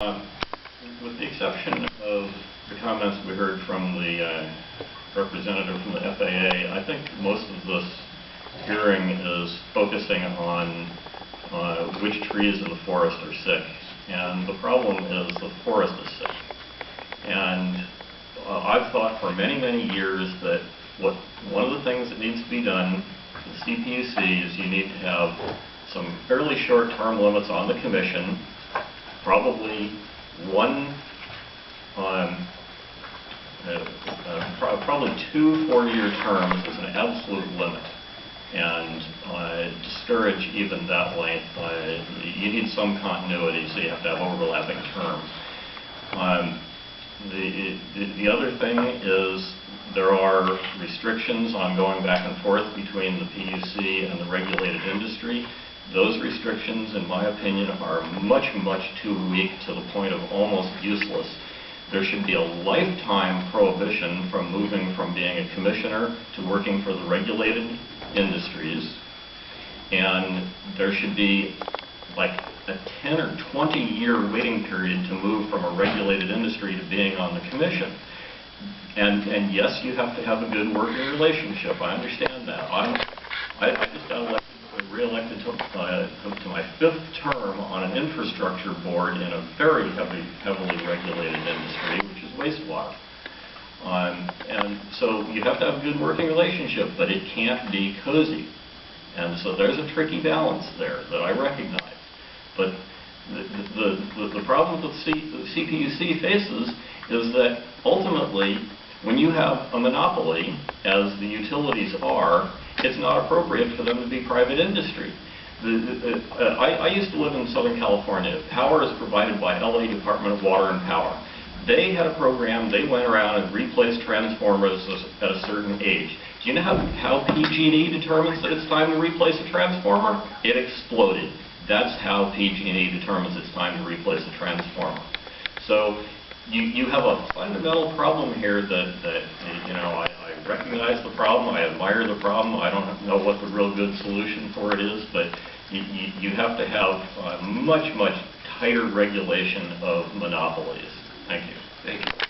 With the exception of the comments we heard from the representative from the FAA, I think most of this hearing is focusing on which trees in the forest are sick. And the problem is the forest is sick. And I've thought for many, many years that one of the things that needs to be done in the CPUC is you need to have some fairly short-term limits on the commission, probably probably 2 4-year terms is an absolute limit, and discourage even that length. You need some continuity, so you have to have overlapping terms. The other thing is there are restrictions on going back and forth between the PUC and the regulated industry. Those restrictions, in my opinion, are much, much too weak, to the point of almost useless. There should be a lifetime prohibition from moving from being a commissioner to working for the regulated industries. And there should be like a 10 or 20-year waiting period to move from a regulated industry to being on the commission. And yes, you have to have a good working relationship. I understand that. I just got re-elected to my 5th term on an infrastructure board in a very heavily regulated industry, which is wastewater. And so you have to have a good working relationship, but it can't be cozy. And so there's a tricky balance there that I recognize. But the problem that the CPUC faces is that ultimately, when you have a monopoly, as the utilities are, it's not appropriate for them to be private industry. I used to live in Southern California. Power is provided by LA Department of Water and Power. They had a program. They went around and replaced transformers at a certain age. Do you know how PG&E determines that it's time to replace a transformer? It exploded. That's how PG&E determines it's time to replace a transformer. So you have a fundamental problem here that you know, I recognize the problem, I admire the problem, I don't know what the real good solution for it is, but you have to have much, much tighter regulation of monopolies. Thank you. Thank you.